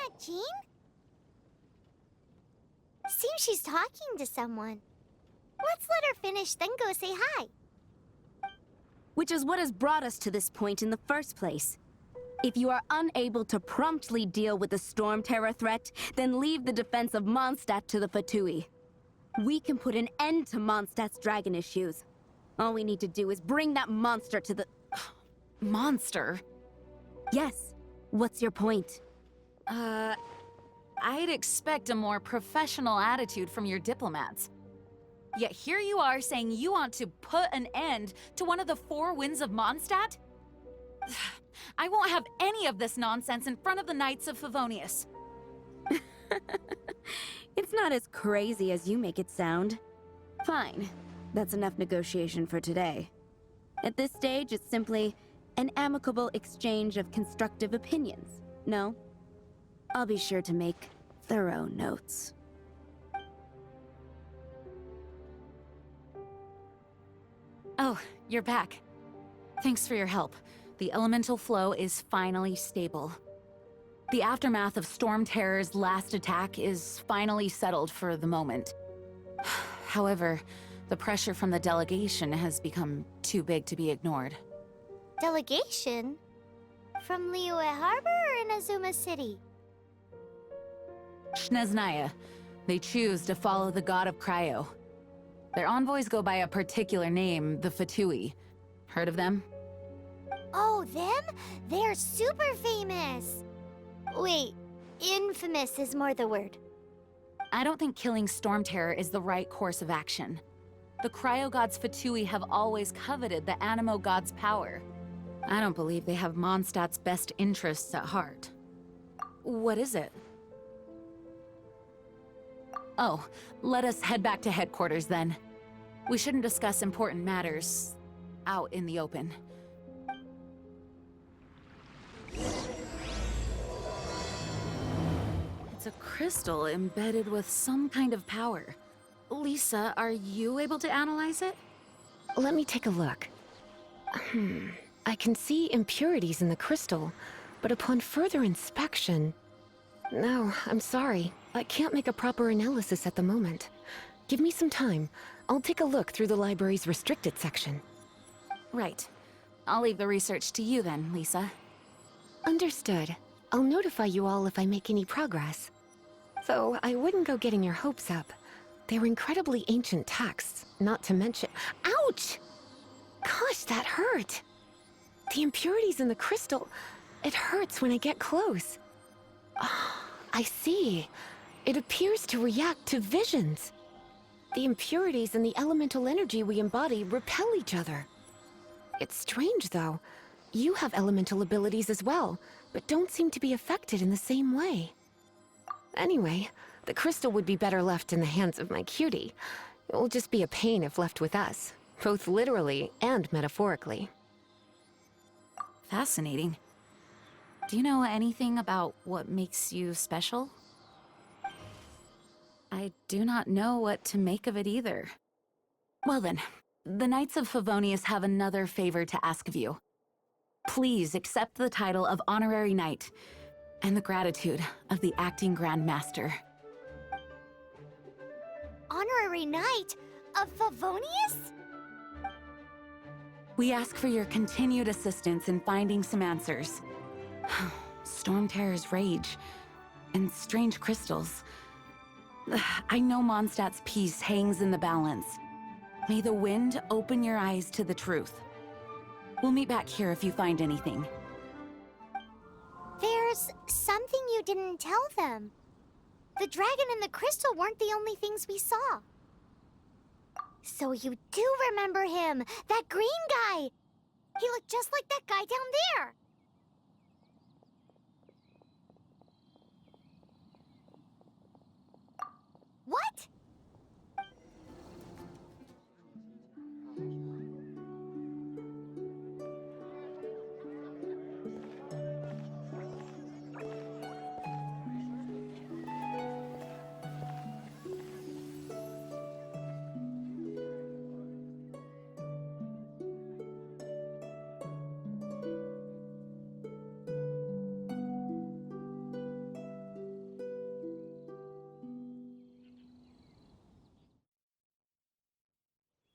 that Jean? Seems she's talking to someone. Let's let her finish, then go say hi. Which is what has brought us to this point in the first place. If you are unable to promptly deal with the Storm Terror threat, then leave the defense of Mondstadt to the Fatui. We can put an end to Mondstadt's dragon issues. All we need to do is bring that monster to the... Monster? Yes. What's your point? I'd expect a more professional attitude from your diplomats. Yet here you are saying you want to put an end to one of the four winds of Mondstadt? I won't have any of this nonsense in front of the Knights of Favonius. It's not as crazy as you make it sound. Fine. That's enough negotiation for today. At this stage, it's simply an amicable exchange of constructive opinions. No? I'll be sure to make thorough notes. Oh, you're back. Thanks for your help. The elemental flow is finally stable. The aftermath of Storm Terror's last attack is finally settled for the moment. However, the pressure from the delegation has become too big to be ignored. Delegation? From Liyue Harbor or Inazuma City? Shneznaya. They choose to follow the god of Cryo. Their envoys go by a particular name, the Fatui. Heard of them? Oh, them? They're super famous! Wait, infamous is more the word. I don't think killing Storm Terror is the right course of action. The Cryo God's Fatui have always coveted the Animo God's power. I don't believe they have Mondstadt's best interests at heart. What is it? Oh, let us head back to headquarters then. We shouldn't discuss important matters out in the open. It's a crystal embedded with some kind of power. Lisa, are you able to analyze it? Let me take a look. I can see impurities in the crystal, but upon further inspection... No, I'm sorry. I can't make a proper analysis at the moment. Give me some time. I'll take a look through the library's restricted section. Right. I'll leave the research to you then, Lisa. Understood. I'll notify you all if I make any progress. Though I wouldn't go getting your hopes up. They're incredibly ancient texts, not to mention... Ouch! Gosh, that hurt! The impurities in the crystal... It hurts when I get close. Ah, I see. It appears to react to visions. The impurities and the elemental energy we embody repel each other. It's strange, though. You have elemental abilities as well, but don't seem to be affected in the same way. Anyway, the crystal would be better left in the hands of my cutie. It will just be a pain if left with us, both literally and metaphorically. Fascinating. Do you know anything about what makes you special? I do not know what to make of it either. Well then, the Knights of Favonius have another favor to ask of you. Please accept the title of Honorary Knight, and the gratitude of the Acting Grand Master. Honorary Knight of Favonius? We ask for your continued assistance in finding some answers. Storm Terror's rage, and strange crystals. I know Mondstadt's peace hangs in the balance. May the wind open your eyes to the truth. We'll meet back here if you find anything. There's something you didn't tell them. The dragon and the crystal weren't the only things we saw. So you do remember him, that green guy. He looked just like that guy down there. What?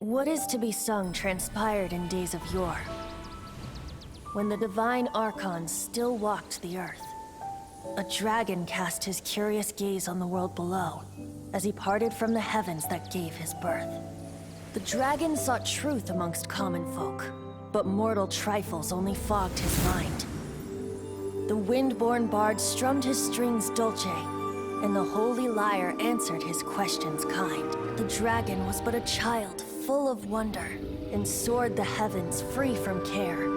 What is to be sung transpired in days of yore, when the divine Archon still walked the earth. A dragon cast his curious gaze on the world below, as he parted from the heavens that gave his birth. The dragon sought truth amongst common folk, but mortal trifles only fogged his mind. The wind-born bard strummed his strings dulce, and the holy lyre answered his questions kind. The dragon was but a child full of wonder, and soared the heavens free from care.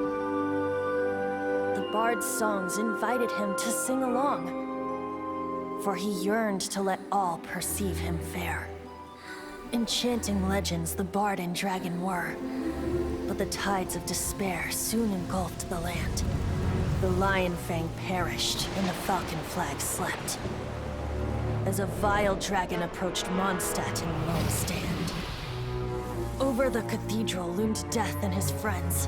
The bard's songs invited him to sing along, for he yearned to let all perceive him fair. Enchanting legends the bard and dragon were, but the tides of despair soon engulfed the land. The lion fang perished, and the falcon flag slept, as a vile dragon approached Mondstadt in lone stand. Over the cathedral loomed death and his friends.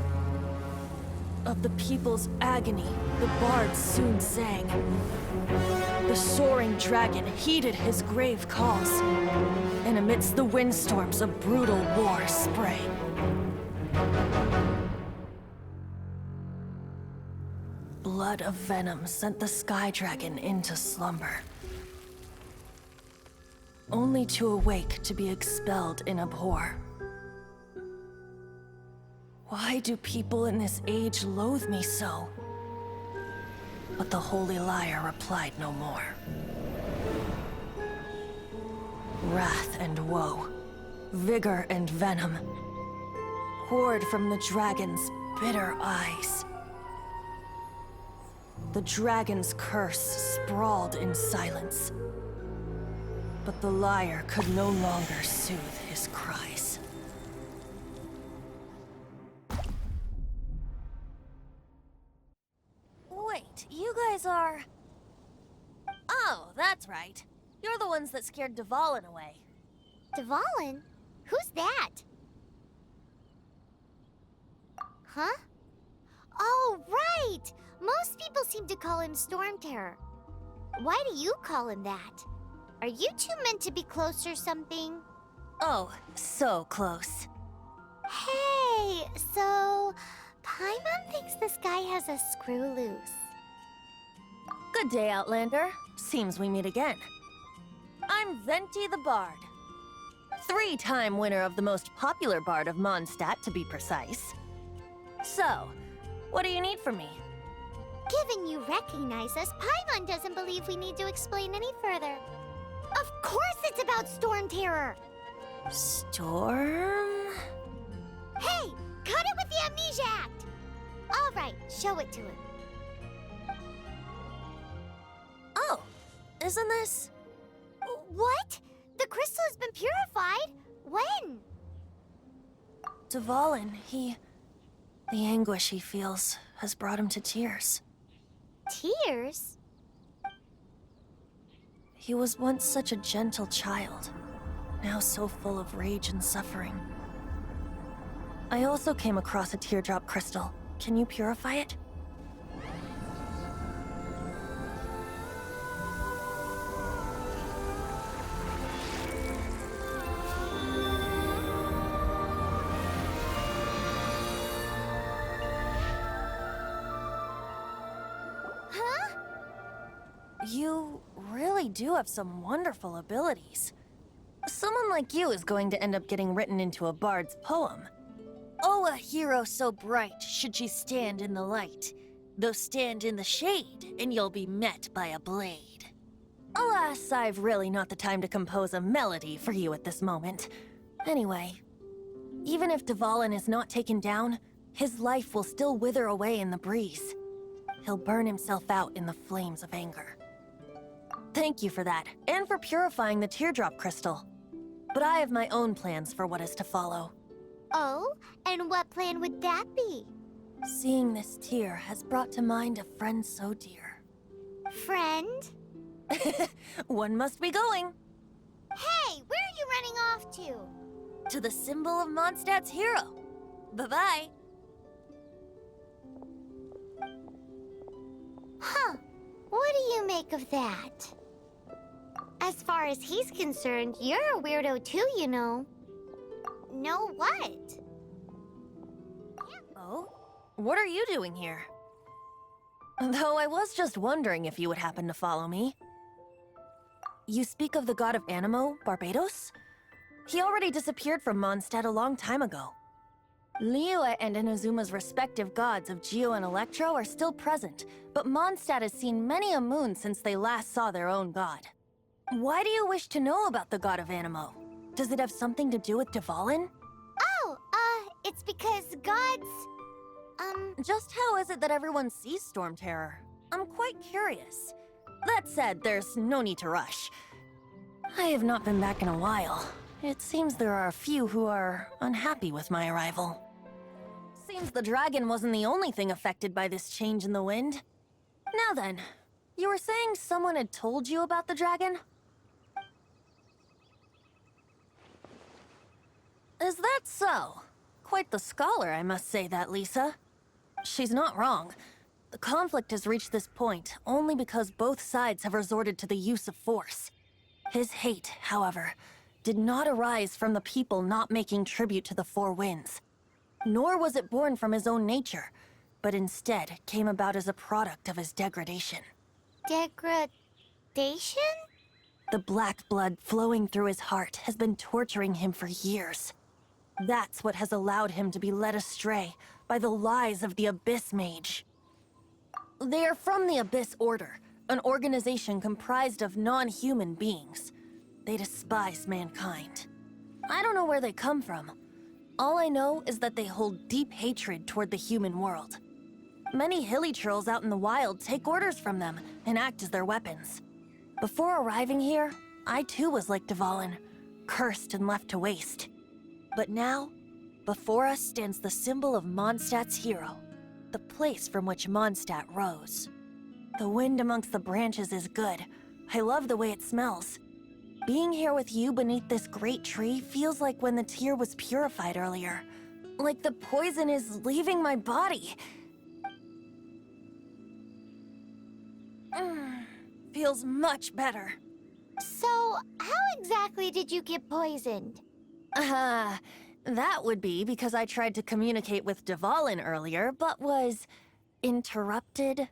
Of the people's agony, the bard soon sang. The soaring dragon heeded his grave calls, and amidst the windstorms a brutal war sprang. Blood of venom sent the sky dragon into slumber, only to awake to be expelled in abhor. Why do people in this age loathe me so? But the holy lyre replied no more. Wrath and woe, vigor and venom, poured from the dragon's bitter eyes. The dragon's curse sprawled in silence, but the lyre could no longer soothe his cries. Wait, you guys are... Oh, that's right. You're the ones that scared Dvalin away. Dvalin? Who's that? Huh? Oh, right! Most people seem to call him Storm Terror. Why do you call him that? Are you two meant to be close or something? Oh, so close. Hey, so... Paimon thinks this guy has a screw loose. Good day, Outlander. Seems we meet again. I'm Venti the Bard. 3-time winner of the most popular bard of Mondstadt, to be precise. So, what do you need from me? Given you recognize us, Paimon doesn't believe we need to explain any further. Of course it's about Storm Terror! Storm? Hey! Cut it with the Amnesia Act! Alright, show it to him. Oh, isn't this... What? The crystal has been purified? When? Dvalin, the anguish he feels has brought him to tears. Tears? He was once such a gentle child, now so full of rage and suffering. I also came across a teardrop crystal. Can you purify it? Huh? You really do have some wonderful abilities. Someone like you is going to end up getting written into a bard's poem. Oh, a hero so bright should she stand in the light, though stand in the shade, and you'll be met by a blade. Alas, I've really not the time to compose a melody for you at this moment. Anyway, even if Dvalin is not taken down, his life will still wither away in the breeze. He'll burn himself out in the flames of anger. Thank you for that, and for purifying the teardrop crystal. But I have my own plans for what is to follow. Oh, and what plan would that be? Seeing this tear has brought to mind a friend so dear. Friend? One must be going. Hey, where are you running off to? To the symbol of Mondstadt's hero. Bye-bye. Huh. What do you make of that? As far as he's concerned, you're a weirdo too, you know. know what? Oh? What are you doing here? Though I was just wondering if you would happen to follow me. You speak of the god of Animo, Barbados? He already disappeared from Mondstadt a long time ago. Liyue and Inazuma's respective gods of Geo and Electro are still present, but Mondstadt has seen many a moon since they last saw their own god. Why do you wish to know about the god of Animo? Does it have something to do with Dvalin? Oh, it's because gods... Just how is it that everyone sees Storm Terror? I'm quite curious. That said, there's no need to rush. I have not been back in a while. It seems there are a few who are unhappy with my arrival. Seems the dragon wasn't the only thing affected by this change in the wind. Now then, you were saying someone had told you about the dragon? Is that so? Quite the scholar, I must say that, Lisa. She's not wrong. The conflict has reached this point only because both sides have resorted to the use of force. His hate, however, did not arise from the people not making tribute to the Four Winds. Nor was it born from his own nature, but instead came about as a product of his degradation. Degradation? The black blood flowing through his heart has been torturing him for years. That's what has allowed him to be led astray by the lies of the Abyss Mage. They are from the Abyss Order, an organization comprised of non-human beings. They despise mankind. I don't know where they come from. All I know is that they hold deep hatred toward the human world. Many hilichurls out in the wild take orders from them and act as their weapons. Before arriving here, I too was like Dvalin, cursed and left to waste. But now, before us stands the symbol of Mondstadt's hero, the place from which Mondstadt rose. The wind amongst the branches is good. I love the way it smells. Being here with you beneath this great tree feels like when the tear was purified earlier. Like the poison is leaving my body. Feels much better. So, how exactly did you get poisoned? That would be because I tried to communicate with Dvalin earlier, but was interrupted.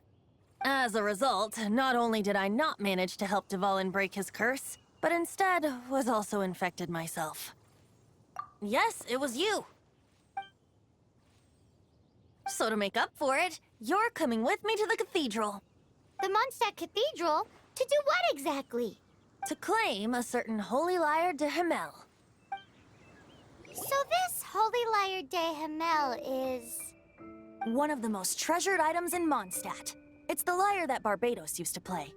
As a result, not only did I not manage to help Dvalin break his curse, but instead was also infected myself. Yes, it was you. So to make up for it, you're coming with me to the cathedral. The Mondstadt Cathedral? To do what exactly? To claim a certain Holy Lyre de Himmel. So this Holy Lyre de Himmel is... one of the most treasured items in Mondstadt. It's the lyre that Barbados used to play.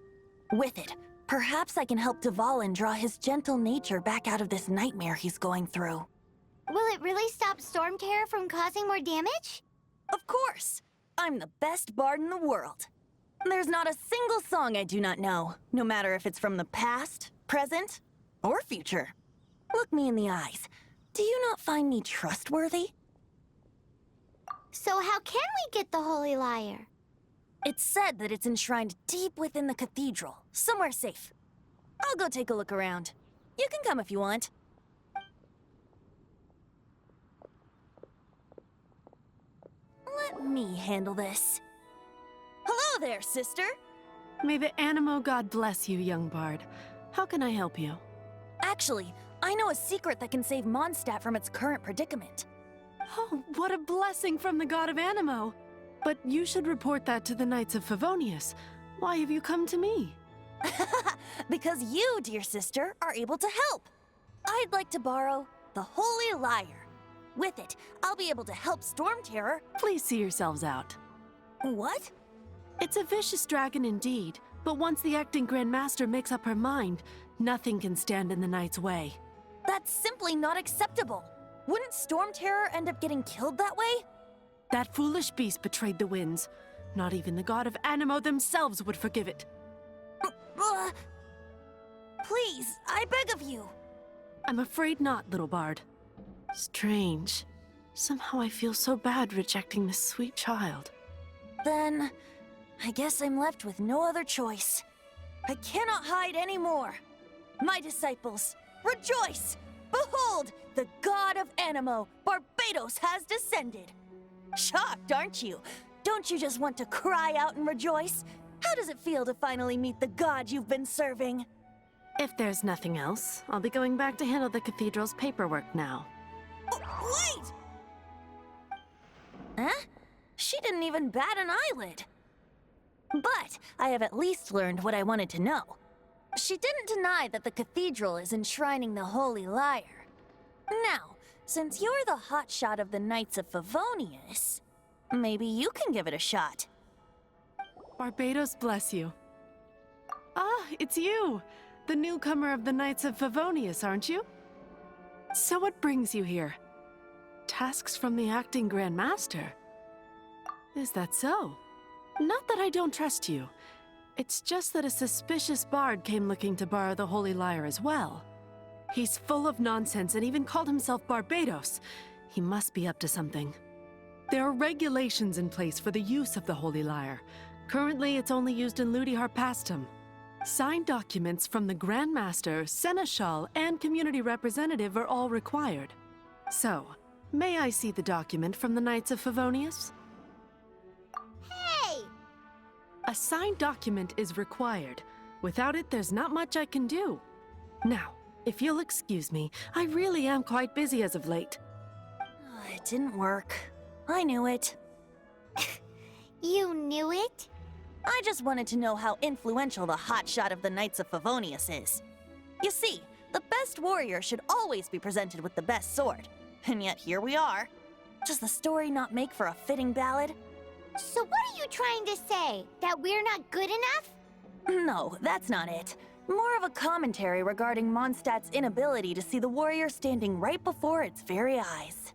With it, perhaps I can help Dvalin draw his gentle nature back out of this nightmare he's going through. Will it really stop Storm Terror from causing more damage? Of course! I'm the best bard in the world. There's not a single song I do not know, no matter if it's from the past, present, or future. Look me in the eyes. Do you not find me trustworthy? So how can we get the Holy Lyre? It's said that it's enshrined deep within the cathedral, somewhere safe. I'll go take a look around. You can come if you want. Let me handle this. Hello there, sister! May the Animo god bless you, young bard. How can I help you? Actually, I know a secret that can save Mondstadt from its current predicament. Oh, what a blessing from the god of Animo! But you should report that to the Knights of Favonius. Why have you come to me? Because you, dear sister, are able to help. I'd like to borrow the Holy Lyre. With it, I'll be able to help Storm Terror. Please see yourselves out. What? It's a vicious dragon indeed, but once the acting Grand Master makes up her mind, nothing can stand in the Knight's way. That's simply not acceptable. Wouldn't Storm Terror end up getting killed that way? That foolish beast betrayed the winds. Not even the god of Animo themselves would forgive it. Please, I beg of you. I'm afraid not, little bard. Strange. Somehow I feel so bad rejecting this sweet child. Then, I guess I'm left with no other choice. I cannot hide anymore. My disciples, rejoice! Behold, the god of Animo, Barbados, has descended. Shocked, aren't you? Don't you just want to cry out and rejoice? How does it feel to finally meet the god you've been serving? If there's nothing else, I'll be going back to handle the cathedral's paperwork now. Oh, wait! Huh? She didn't even bat an eyelid. But I have at least learned what I wanted to know. She didn't deny that the cathedral is enshrining the Holy Lyre. Now, since you're the hotshot of the Knights of Favonius, maybe you can give it a shot. Barbados bless you. Ah, it's you! The newcomer of the Knights of Favonius, aren't you? So what brings you here? Tasks from the acting Grand Master? Is that so? Not that I don't trust you. It's just that a suspicious bard came looking to borrow the Holy Lyre as well. He's full of nonsense and even called himself Barbados. He must be up to something. There are regulations in place for the use of the Holy Lyre. Currently, it's only used in Ludi Harpastum. Signed documents from the Grand Master, Seneschal, and Community Representative are all required. So, may I see the document from the Knights of Favonius? Hey! A signed document is required. Without it, there's not much I can do. Now, if you'll excuse me, I really am quite busy as of late. It didn't work. I knew it. You knew it? I just wanted to know how influential the hotshot of the Knights of Favonius is. You see, the best warrior should always be presented with the best sword. And yet here we are. Does the story not make for a fitting ballad? So what are you trying to say? That we're not good enough? No, that's not it. More of a commentary regarding Mondstadt's inability to see the warrior standing right before its very eyes.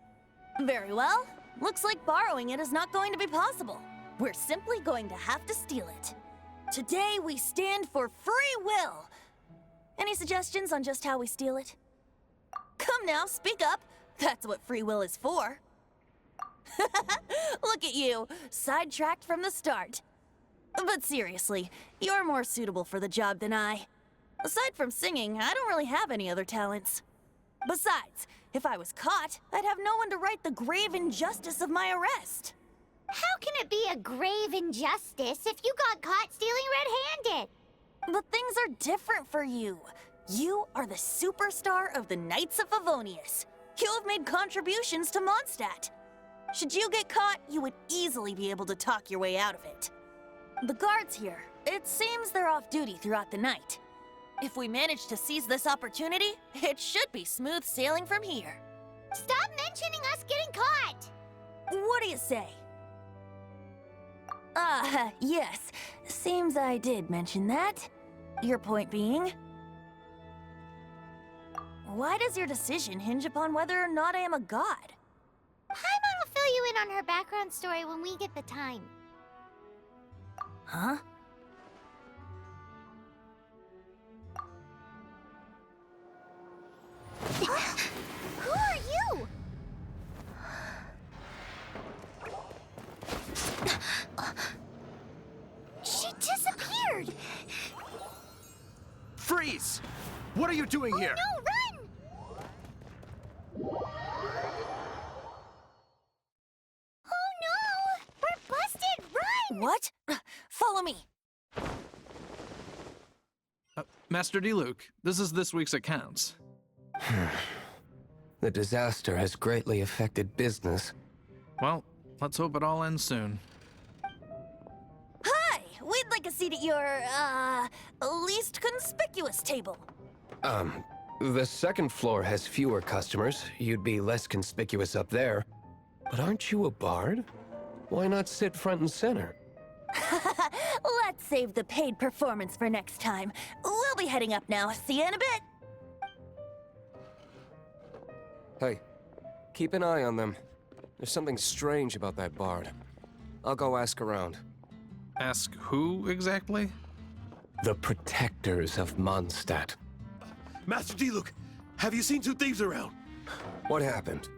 Very well. Looks like borrowing it is not going to be possible. We're simply going to have to steal it. Today we stand for free will. Any suggestions on just how we steal it? Come now, speak up. That's what free will is for. Look at you, sidetracked from the start. But seriously, you're more suitable for the job than I. Aside from singing, I don't really have any other talents. Besides, if I was caught, I'd have no one to right the grave injustice of my arrest. How can it be a grave injustice if you got caught stealing red-handed? But things are different for you. You are the superstar of the Knights of Favonius. You have made contributions to Mondstadt. Should you get caught, you would easily be able to talk your way out of it. The guards here, it seems they're off duty throughout the night. If we manage to seize this opportunity, it should be smooth sailing from here. Stop mentioning us getting caught! What do you say? Yes. Seems I did mention that. Your point being? Why does your decision hinge upon whether or not I am a god? Paimon will fill you in on her background story when we get the time. Huh? Who are you? She disappeared! Freeze! What are you doing here? No, run! Oh no! We're busted! Run! What? Follow me. Master D. Luke, this is this week's accounts. The disaster has greatly affected business. Well, let's hope it all ends soon. Hi! We'd like a seat at your, least conspicuous table. The second floor has fewer customers. You'd be less conspicuous up there. But aren't you a bard? Why not sit front and center? Let's save the paid performance for next time. We'll be heading up now. See you in a bit. Hey, keep an eye on them. There's something strange about that bard. I'll go ask around. Ask who exactly? The protectors of Mondstadt. Master D-Luke, have you seen two thieves around? What happened?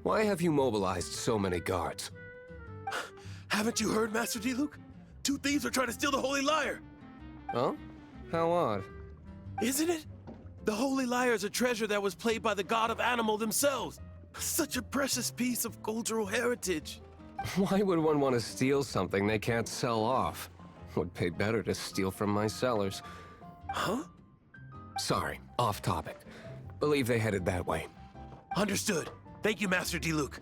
Why have you mobilized so many guards? Haven't you heard, Master D-Luke? Two thieves are trying to steal the Holy Lyre! Huh? How odd. Isn't it? The Holy Lyre is a treasure that was played by the god of animal themselves. Such a precious piece of cultural heritage. Why would one want to steal something they can't sell off? Would pay better to steal from my sellers. Huh? Sorry, off topic. Believe they headed that way. Understood. Thank you, Master Diluc.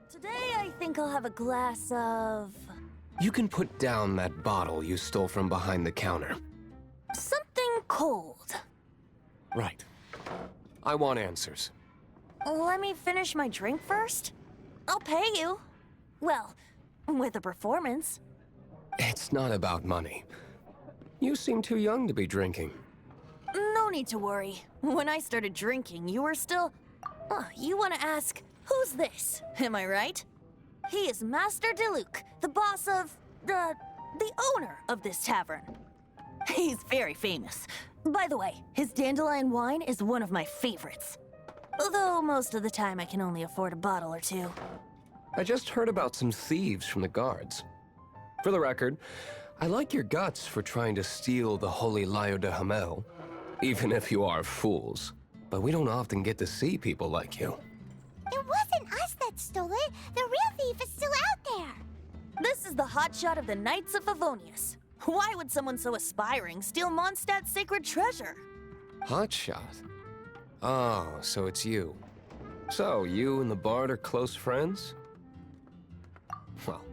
Today, I think I'll have a glass of... You can put down that bottle you stole from behind the counter. something cold. Right. I want answers. Let me finish my drink first. I'll pay you. Well, with a performance. It's not about money. You seem too young to be drinking. No need to worry. When I started drinking, you were still... you want to ask, who's this? Am I right? He is Master Diluc, the boss of... the owner of this tavern. He's very famous. By the way, his dandelion wine is one of my favorites. Although most of the time I can only afford a bottle or two. I just heard about some thieves from the guards. For the record, I like your guts for trying to steal the Holy Lyre de Hamel, even if you are fools. But we don't often get to see people like you. It wasn't us that stole it. The real thief is still out there. This is the hotshot of the Knights of Favonius. Why would someone so aspiring steal Mondstadt's sacred treasure? Hotshot? Oh, so it's you. So, you and the Bard are close friends? Well,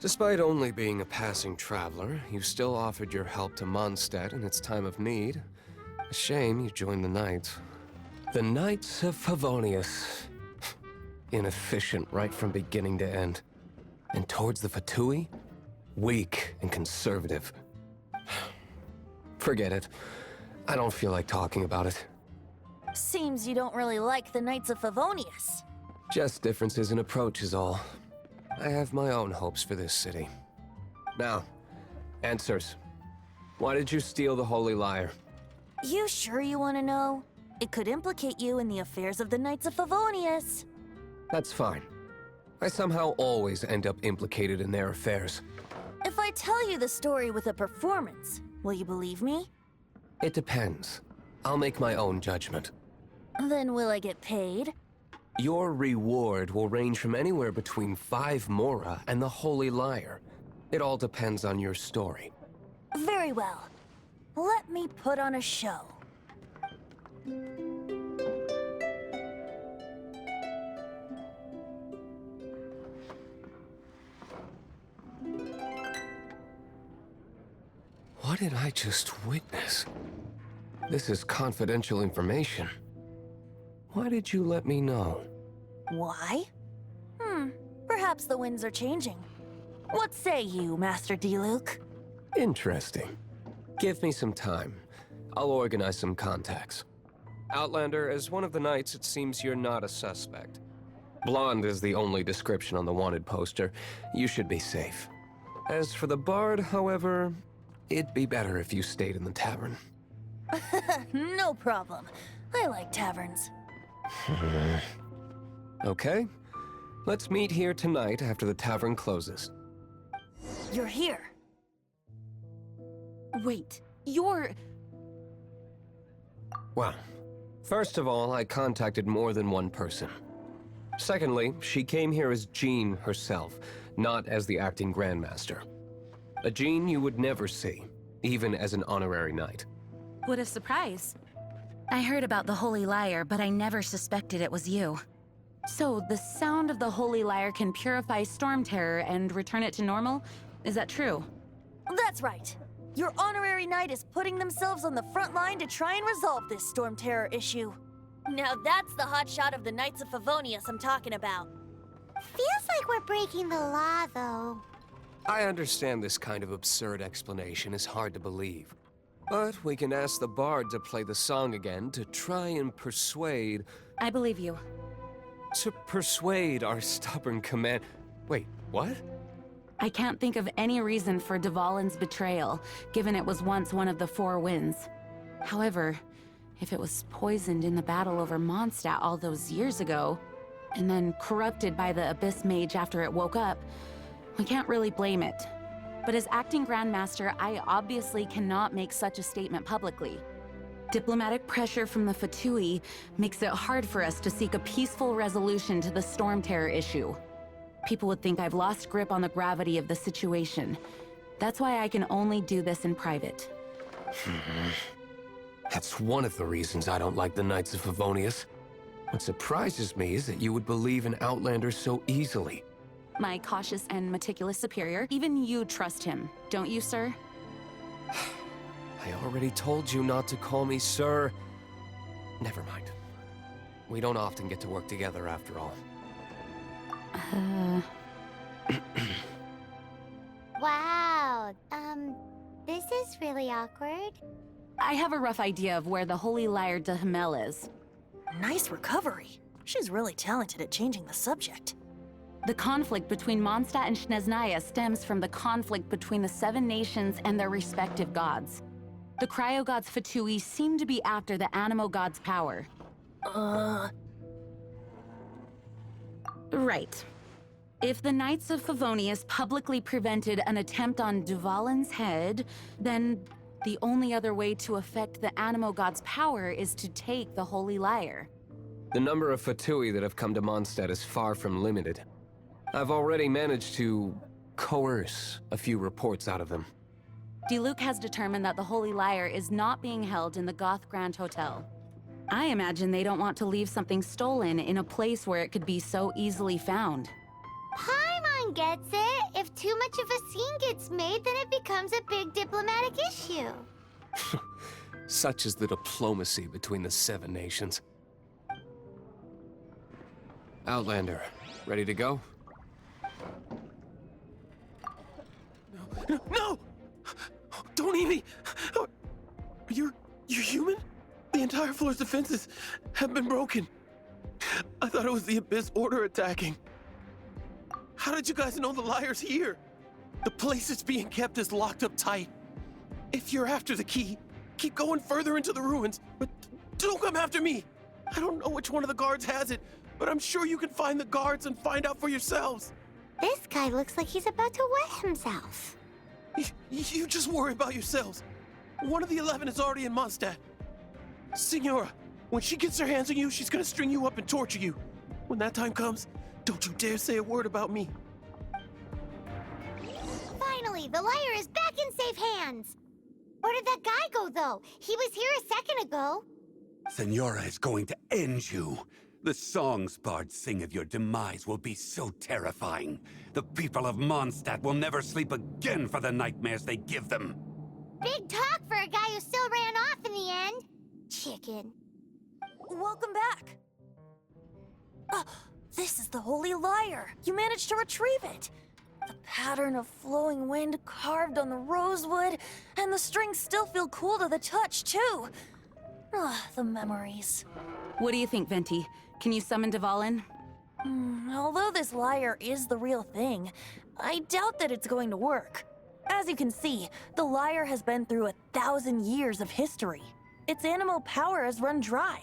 despite only being a passing traveler, you still offered your help to Mondstadt in its time of need. A shame you joined the Knights. The Knights of Favonius. Inefficient right from beginning to end. And towards the Fatui? Weak and conservative. Forget it. I don't feel like talking about it. Seems you don't really like the Knights of Favonius. Just differences in approach is all. I have my own hopes for this city. Now, answers. Why did you steal the Holy Lyre? You sure you want to know? It could implicate you in the affairs of the Knights of Favonius. That's fine. I somehow always end up implicated in their affairs. If I tell you the story with a performance, will you believe me? It depends. I'll make my own judgment. Then will I get paid? Your reward will range from anywhere between 5 Mora and the Holy Lyre. It all depends on your story. Very well. Let me put on a show. What did I just witness? This is confidential information. Why did you let me know? Why? Perhaps the winds are changing. What say you, Master Diluc? Interesting. Give me some time. I'll organize some contacts. Outlander, as one of the knights, it seems you're not a suspect. Blonde is the only description on the wanted poster. You should be safe. As for the Bard, however, it'd be better if you stayed in the tavern. No problem. I like taverns. Okay. Let's meet here tonight after the tavern closes. You're here. Wait, you're... Well, first of all, I contacted more than one person. Secondly, she came here as Jean herself, not as the acting Grandmaster. A Jean you would never see, even as an honorary knight. What a surprise. I heard about the Holy Lyre, but I never suspected it was you. So, the sound of the Holy Lyre can purify Storm Terror and return it to normal? Is that true? That's right. Your honorary knight is putting themselves on the front line to try and resolve this Storm Terror issue. Now that's the hotshot of the Knights of Favonius I'm talking about. Feels like we're breaking the law, though. I understand this kind of absurd explanation is hard to believe. But we can ask the Bard to play the song again to try and persuade... I believe you. To persuade our stubborn command... Wait, what? I can't think of any reason for Dvalin's betrayal, given it was once one of the 4 winds. However, if it was poisoned in the battle over Mondstadt all those years ago, and then corrupted by the Abyss Mage after it woke up, we can't really blame it. But as acting Grandmaster, I obviously cannot make such a statement publicly. Diplomatic pressure from the Fatui makes it hard for us to seek a peaceful resolution to the Storm Terror issue. People would think I've lost grip on the gravity of the situation. That's why I can only do this in private. That's one of the reasons I don't like the Knights of Favonius. What surprises me is that you would believe in Outlanders so easily. My cautious and meticulous superior, even you trust him, don't you, sir? I already told you not to call me sir. Never mind. We don't often get to work together after all. Wow, this is really awkward. I have a rough idea of where the Holy Lyre de Himmel is. Nice recovery. She's really talented at changing the subject. The conflict between Mondstadt and Snezhnaya stems from the conflict between the 7 nations and their respective gods. The cryo-gods Fatui seem to be after the Animo god's power. Right. If the Knights of Favonius publicly prevented an attempt on Dvalin's head, then the only other way to affect the Animo god's power is to take the Holy Lyre. The number of Fatui that have come to Mondstadt is far from limited. I've already managed to coerce a few reports out of them. Diluc has determined that the Holy Lyre is not being held in the Goth Grand Hotel. I imagine they don't want to leave something stolen in a place where it could be so easily found. Paimon gets it. If too much of a scene gets made, then it becomes a big diplomatic issue. Such is the diplomacy between the 7 nations. Outlander, ready to go? No! Don't eat me! You're human? The entire floor's defenses have been broken. I thought it was the Abyss Order attacking. How did you guys know the Lyre's here? The place it's being kept is locked up tight. If you're after the key, keep going further into the ruins, but don't come after me. I don't know which one of the guards has it, but I'm sure you can find the guards and find out for yourselves. This guy looks like he's about to wet himself. You just worry about yourselves. One of the 11 is already in Mondstadt. Signora, when she gets her hands on you, she's gonna string you up and torture you. When that time comes, don't you dare say a word about me. Finally, the lyre is back in safe hands. Where did that guy go, though? He was here a second ago. Senora is going to end you. The songs bards sing of your demise will be so terrifying. The people of Mondstadt will never sleep again for the nightmares they give them. Big talk for a guy who still ran off in the end. Chicken. Welcome back. This is the Holy Lyre. You managed to retrieve it. The pattern of flowing wind carved on the rosewood, and the strings still feel cool to the touch, too. The memories. What do you think, Venti? Can you summon Dvalin? Although this lyre is the real thing, I doubt that it's going to work. As you can see, the lyre has been through 1,000 years of history. Its animal power has run dry.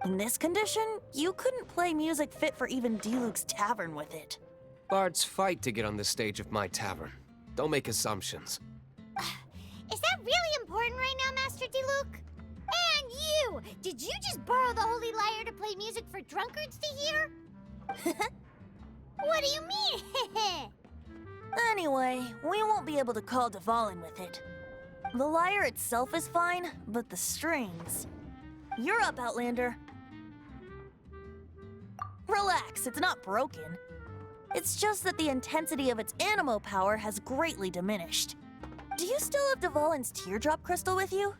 In this condition, you couldn't play music fit for even Diluc's tavern with it. Bards fight to get on the stage of my tavern. Don't make assumptions. Is that really important right now, Master Diluc? And you! Did you just borrow the Holy Lyre to play music for drunkards to hear? What do you mean? Anyway, we won't be able to call Dvalin with it. The lyre itself is fine, but the strings... You're up, Outlander. Relax, it's not broken. It's just that the intensity of its animo power has greatly diminished. Do you still have Dvalin's teardrop crystal with you?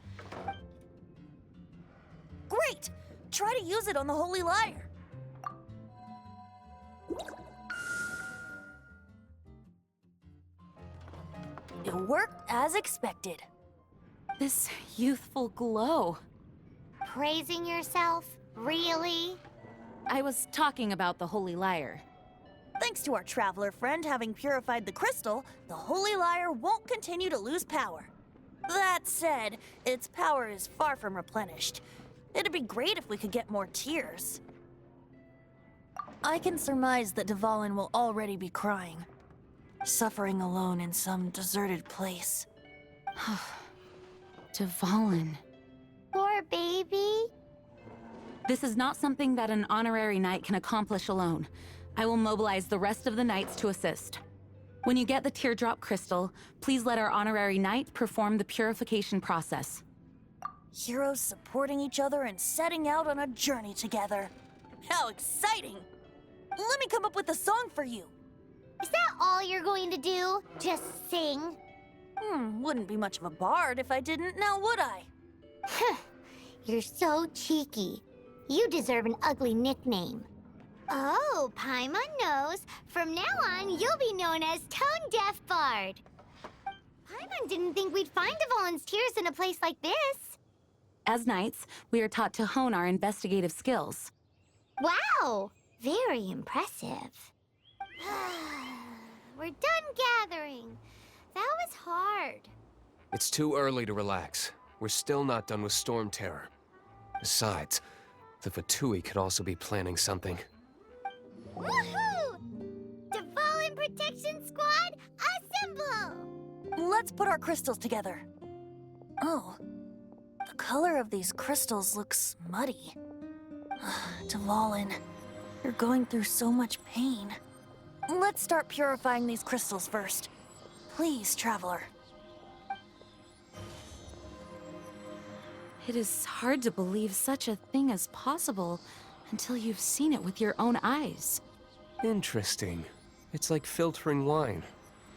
Great! Try to use it on the Holy Lyre. It worked as expected. This youthful glow. Praising yourself? Really? I was talking about the Holy Lyre. Thanks to our traveler friend having purified the crystal, the Holy Lyre won't continue to lose power. That said, its power is far from replenished. It'd be great if we could get more tears. I can surmise that Dvalin will already be crying. suffering alone in some deserted place. Dvalin. Poor baby. This is not something that an honorary knight can accomplish alone. I will mobilize the rest of the knights to assist. When you get the teardrop crystal, please let our honorary knight perform the purification process. Heroes supporting each other and setting out on a journey together. How exciting! Let me come up with a song for you. Is that all you're going to do? Just sing? Wouldn't be much of a bard if I didn't, now would I? You're so cheeky. You deserve an ugly nickname. Oh, Paimon knows. From now on, you'll be known as Tone Deaf Bard. Paimon didn't think we'd find the volunteers in a place like this. As knights, we are taught to hone our investigative skills. Wow, very impressive. We're done gathering. That was hard. It's too early to relax. We're still not done with Storm Terror. Besides, the Fatui could also be planning something. Woohoo! Dvalin Protection Squad, assemble! Let's put our crystals together. Oh, the color of these crystals looks muddy. Dvalin, you're going through so much pain. Let's start purifying these crystals first. Please, Traveler. It is hard to believe such a thing is possible until you've seen it with your own eyes. Interesting. It's like filtering wine.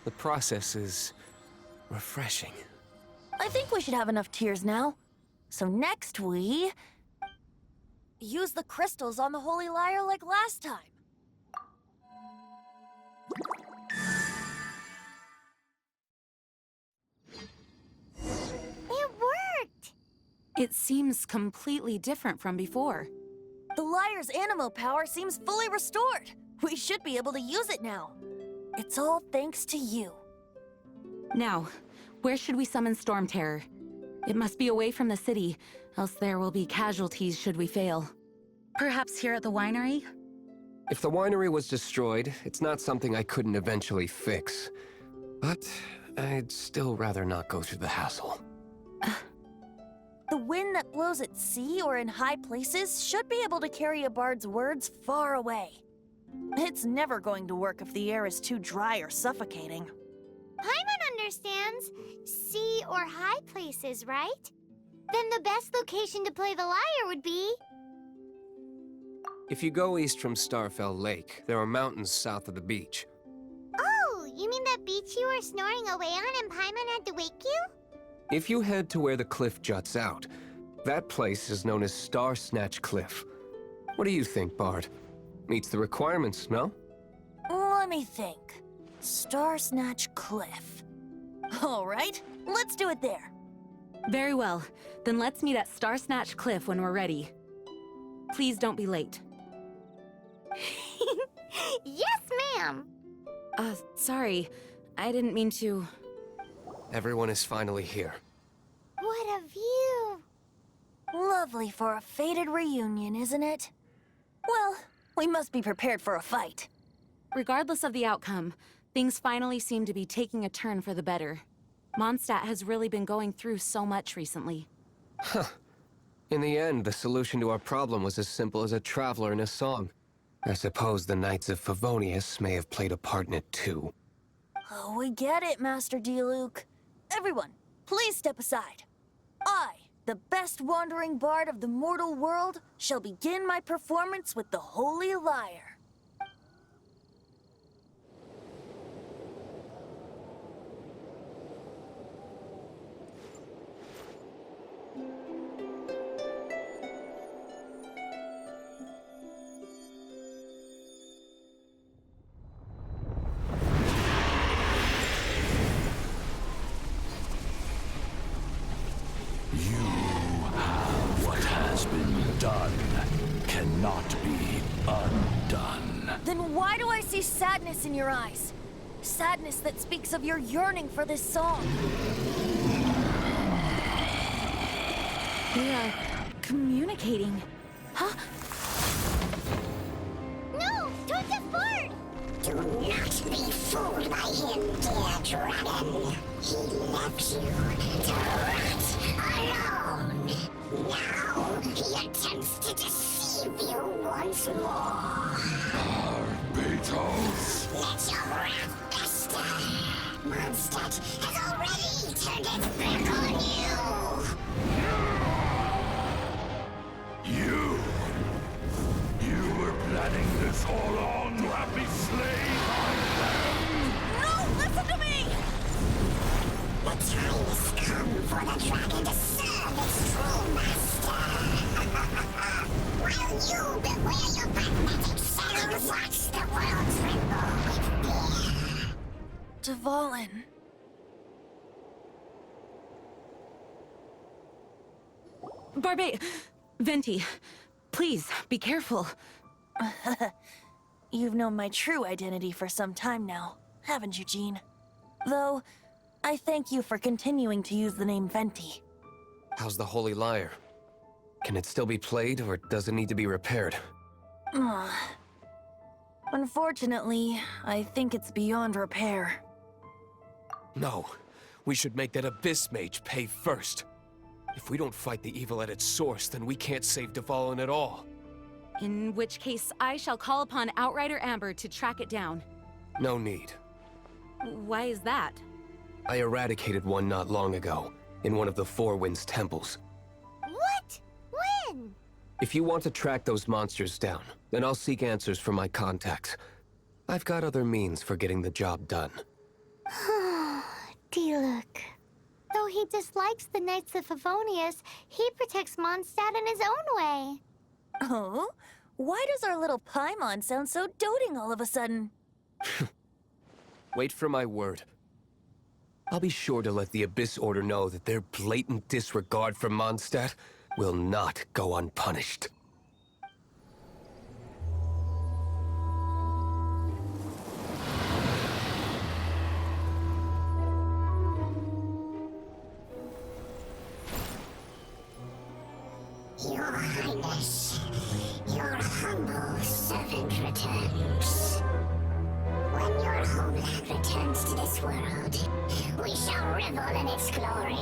The process is refreshing. I think we should have enough tears now. So next we use the crystals on the Holy Lyre like last time. It worked! It seems completely different from before. The lyre's animo power seems fully restored. We should be able to use it now. It's all thanks to you. Now, where should we summon Storm Terror? It must be away from the city, else there will be casualties should we fail. Perhaps here at the winery? If the winery was destroyed, it's not something I couldn't eventually fix. But I'd still rather not go through the hassle. The wind that blows at sea or in high places should be able to carry a bard's words far away. It's never going to work if the air is too dry or suffocating. Paimon understands. Sea or high places, right? Then the best location to play the lyre would be... If you go east from Starfell Lake, there are mountains south of the beach. Oh, you mean that beach you were snoring away on and Paimon had to wake you? If you head to where the cliff juts out, that place is known as Star Snatch Cliff. What do you think, Bard? Meets the requirements, no? Let me think. Star Snatch Cliff. All right, let's do it there. Very well. Then let's meet at Star Snatch Cliff when we're ready. Please don't be late. Yes, ma'am! Sorry. I didn't mean to... Everyone is finally here. What a view! Lovely for a fated reunion, isn't it? Well, we must be prepared for a fight. Regardless of the outcome, things finally seem to be taking a turn for the better. Mondstadt has really been going through so much recently. Huh. In the end, the solution to our problem was as simple as a traveler in a song. I suppose the Knights of Favonius may have played a part in it too. Oh, we get it, Master Diluc. Everyone, please step aside. I, the best wandering bard of the mortal world, shall begin my performance with the Holy Lyre. Then why do I see sadness in your eyes? Sadness that speaks of your yearning for this song. We are communicating. Huh? No! Don't just board! Do not be fooled by him, dear dragon. He left you to rot alone. Now he attempts to deceive you once more. Beatles! Let your wrath fester. Mondstadt has already turned its back on you. You were planning this all on to have me slain by them! No, listen to me! The time has come for the dragon to serve its true master. While you beware your magnetic cells, watch the world tremble with fear. Dvalin. Venti, please, be careful. You've known my true identity for some time now, haven't you, Jean? Though, I thank you for continuing to use the name Venti. How's the Holy Lyre? Can it still be played, or does it need to be repaired? Unfortunately, I think it's beyond repair. No. We should make that Abyss Mage pay first. If we don't fight the evil at its source, then we can't save Dvalin at all. In which case, I shall call upon Outrider Amber to track it down. No need. Why is that? I eradicated one not long ago, in one of the Four Winds temples. What? When? If you want to track those monsters down, then I'll seek answers from my contacts. I've got other means for getting the job done. Diluc. Though he dislikes the Knights of Favonius, he protects Mondstadt in his own way. Oh? Why does our little Paimon sound so doting all of a sudden? Wait for my word. I'll be sure to let the Abyss Order know that their blatant disregard for Mondstadt will not go unpunished. Your Highness, your humble servant returns. When your homeland returns to this world, we shall revel in its glory.